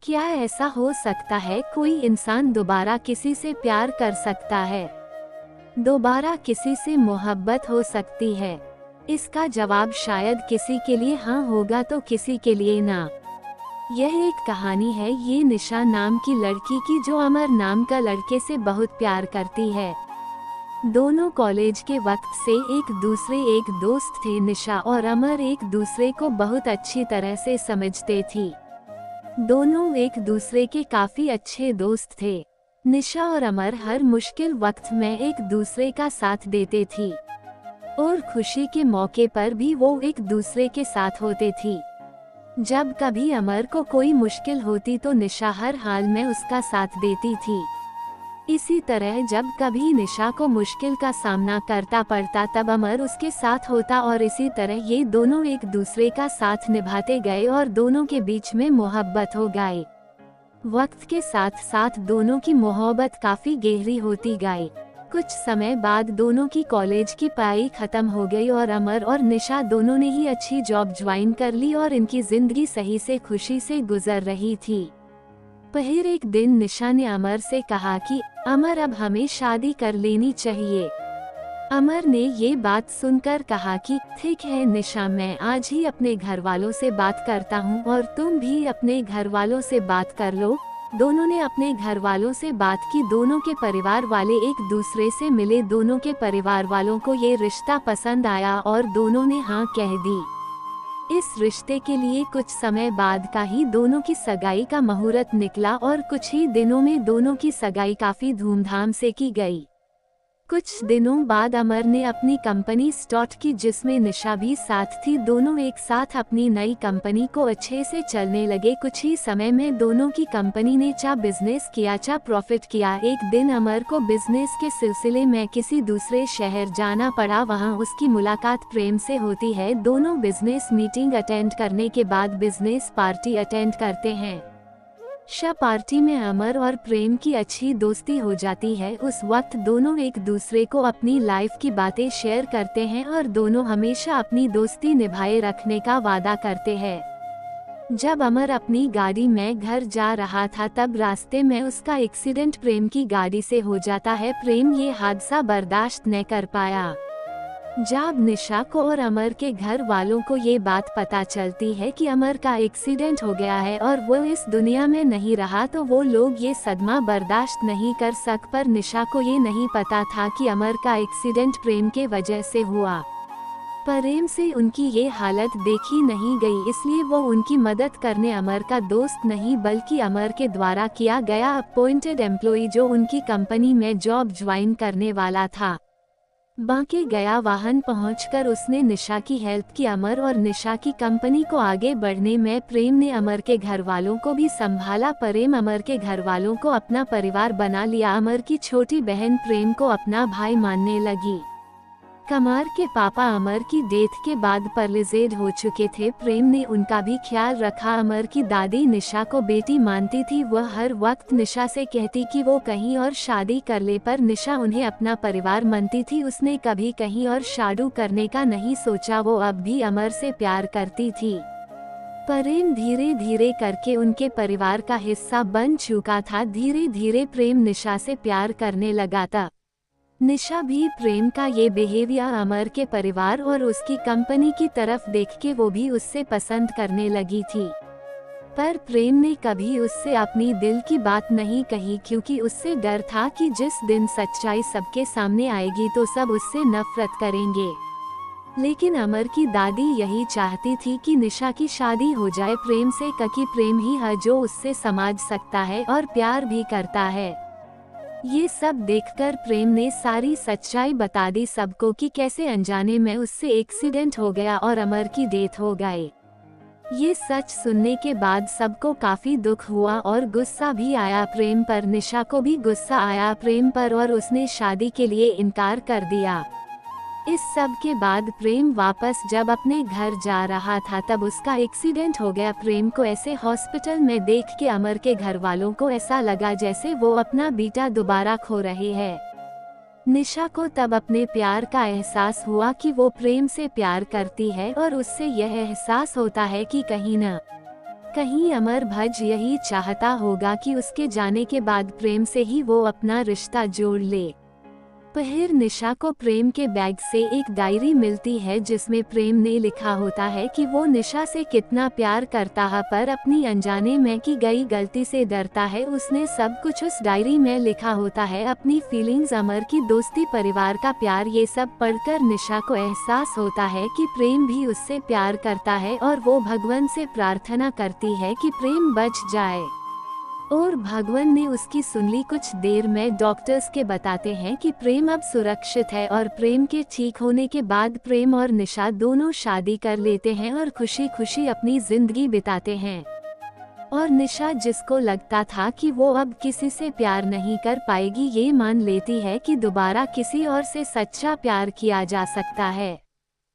क्या ऐसा हो सकता है कोई इंसान दोबारा किसी से प्यार कर सकता है? दोबारा किसी से मोहब्बत हो सकती है? इसका जवाब शायद किसी के लिए हाँ होगा तो किसी के लिए ना। यह एक कहानी है ये निशा नाम की लड़की की जो अमर नाम का लड़के से बहुत प्यार करती है। दोनों कॉलेज के वक्त से एक दोस्त थे। निशा और अमर एक दूसरे को बहुत अच्छी तरह से समझते थी। दोनों एक दूसरे के काफी अच्छे दोस्त थे। निशा और अमर हर मुश्किल वक्त में एक दूसरे का साथ देते थी और खुशी के मौके पर भी वो एक दूसरे के साथ होते थी। जब कभी अमर को कोई मुश्किल होती तो निशा हर हाल में उसका साथ देती थी। इसी तरह जब कभी निशा को मुश्किल का सामना करता पड़ता तब अमर उसके साथ होता और इसी तरह ये दोनों एक दूसरे का साथ निभाते गए और दोनों के बीच में मोहब्बत हो गई। वक्त के साथ साथ दोनों की मोहब्बत काफी गहरी होती गई। कुछ समय बाद दोनों की कॉलेज की पढ़ाई खत्म हो गई और अमर और निशा दोनों ने ही अच्छी जॉब ज्वाइन कर ली और इनकी जिंदगी सही से खुशी से गुजर रही थी। फिर एक दिन निशा ने अमर से कहा कि अमर अब हमें शादी कर लेनी चाहिए। अमर ने ये बात सुनकर कहा कि ठीक है निशा, मैं आज ही अपने घर वालों से बात करता हूँ और तुम भी अपने घर वालों से बात कर लो। दोनों ने अपने घर वालों से बात की। दोनों के परिवार वाले एक दूसरे से मिले। दोनों के परिवार वालों को ये रिश्ता पसंद आया और दोनों ने हाँ कह दी। इस रिश्ते के लिए कुछ समय बाद का ही दोनों की सगाई का मुहूर्त निकला और कुछ ही दिनों में दोनों की सगाई काफी धूमधाम से की गई। कुछ दिनों बाद अमर ने अपनी कंपनी स्टार्ट की जिसमें निशा भी साथ थी। दोनों एक साथ अपनी नई कंपनी को अच्छे से चलने लगे। कुछ ही समय में दोनों की कंपनी ने बिजनेस किया, प्रॉफिट किया। एक दिन अमर को बिजनेस के सिलसिले में किसी दूसरे शहर जाना पड़ा। वहां उसकी मुलाकात प्रेम से होती है। दोनों बिजनेस मीटिंग अटेंड करने के बाद बिजनेस पार्टी अटेंड करते हैं। पार्टी में अमर और प्रेम की अच्छी दोस्ती हो जाती है। उस वक्त दोनों एक दूसरे को अपनी लाइफ की बातें शेयर करते हैं और दोनों हमेशा अपनी दोस्ती निभाए रखने का वादा करते हैं। जब अमर अपनी गाड़ी में घर जा रहा था तब रास्ते में उसका एक्सीडेंट प्रेम की गाड़ी से हो जाता है। प्रेम ये हादसा बर्दाश्त न कर पाया। जब निशा को और अमर के घर वालों को ये बात पता चलती है कि अमर का एक्सीडेंट हो गया है और वो इस दुनिया में नहीं रहा तो वो लोग ये सदमा बर्दाश्त नहीं कर सक। पर निशा को ये नहीं पता था कि अमर का एक्सीडेंट प्रेम के वजह से हुआ। प्रेम से उनकी ये हालत देखी नहीं गई, इसलिए वो उनकी मदद करने अमर का दोस्त नहीं बल्कि अमर के द्वारा किया गया अपॉइंटेड एम्प्लॉय जो उनकी कंपनी में जॉब ज्वाइन करने वाला था। बांके गया वाहन पहुंचकर उसने निशा की हेल्प की। अमर और निशा की कंपनी को आगे बढ़ने में प्रेम ने अमर के घर वालों को भी संभाला। प्रेम अमर के घर वालों को अपना परिवार बना लिया। अमर की छोटी बहन प्रेम को अपना भाई मानने लगी। कमर के पापा अमर की डेथ के बाद पैरालाइज्ड हो चुके थे। प्रेम ने उनका भी ख्याल रखा। अमर की दादी निशा को बेटी मानती थी। वह हर वक्त निशा से कहती कि वो कहीं और शादी कर ले, पर निशा उन्हें अपना परिवार मानती थी। उसने कभी कहीं और शादी करने का नहीं सोचा। वो अब भी अमर से प्यार करती थी। प्रेम धीरे धीरे करके उनके परिवार का हिस्सा बन चुका था। धीरे धीरे प्रेम निशा से प्यार करने लगा था। निशा भी प्रेम का ये बिहेवियर अमर के परिवार और उसकी कंपनी की तरफ देख के वो भी उससे पसंद करने लगी थी। पर प्रेम ने कभी उससे अपनी दिल की बात नहीं कही क्योंकि उससे डर था कि जिस दिन सच्चाई सबके सामने आएगी तो सब उससे नफरत करेंगे। लेकिन अमर की दादी यही चाहती थी कि निशा की शादी हो जाए प्रेम से, क्योंकि प्रेम ही है जो उससे समझ सकता है और प्यार भी करता है। ये सब देखकर प्रेम ने सारी सच्चाई बता दी सबको कि कैसे अनजाने में उससे एक्सीडेंट हो गया और अमर की डेथ हो गई। ये सच सुनने के बाद सबको काफी दुख हुआ और गुस्सा भी आया प्रेम पर। निशा को भी गुस्सा आया प्रेम पर और उसने शादी के लिए इनकार कर दिया। इस सब के बाद प्रेम वापस जब अपने घर जा रहा था तब उसका एक्सीडेंट हो गया। प्रेम को ऐसे हॉस्पिटल में देख के अमर के घर वालों को ऐसा लगा जैसे वो अपना बेटा दोबारा खो रहे हैं। निशा को तब अपने प्यार का एहसास हुआ कि वो प्रेम से प्यार करती है और उससे यह एहसास होता है कि कहीं न कहीं अमर भज्ज यही चाहता होगा कि उसके जाने के बाद प्रेम से ही वो अपना रिश्ता जोड़ ले। फिर निशा को प्रेम के बैग से एक डायरी मिलती है जिसमें प्रेम ने लिखा होता है कि वो निशा से कितना प्यार करता है, पर अपनी अनजाने में की गई गलती से डरता है। उसने सब कुछ उस डायरी में लिखा होता है, अपनी फीलिंग्स, अमर की दोस्ती, परिवार का प्यार। ये सब पढ़कर निशा को एहसास होता है कि प्रेम भी उससे प्यार करता है और वो भगवान से प्रार्थना करती है कि प्रेम बच जाए। और भगवान ने उसकी सुन ली। कुछ देर में डॉक्टर्स के बताते हैं कि प्रेम अब सुरक्षित है और प्रेम के ठीक होने के बाद प्रेम और निशा दोनों शादी कर लेते हैं और खुशी खुशी अपनी जिंदगी बिताते हैं। और निशा, जिसको लगता था कि वो अब किसी से प्यार नहीं कर पाएगी, ये मान लेती है कि दोबारा किसी और से सच्चा प्यार किया जा सकता है।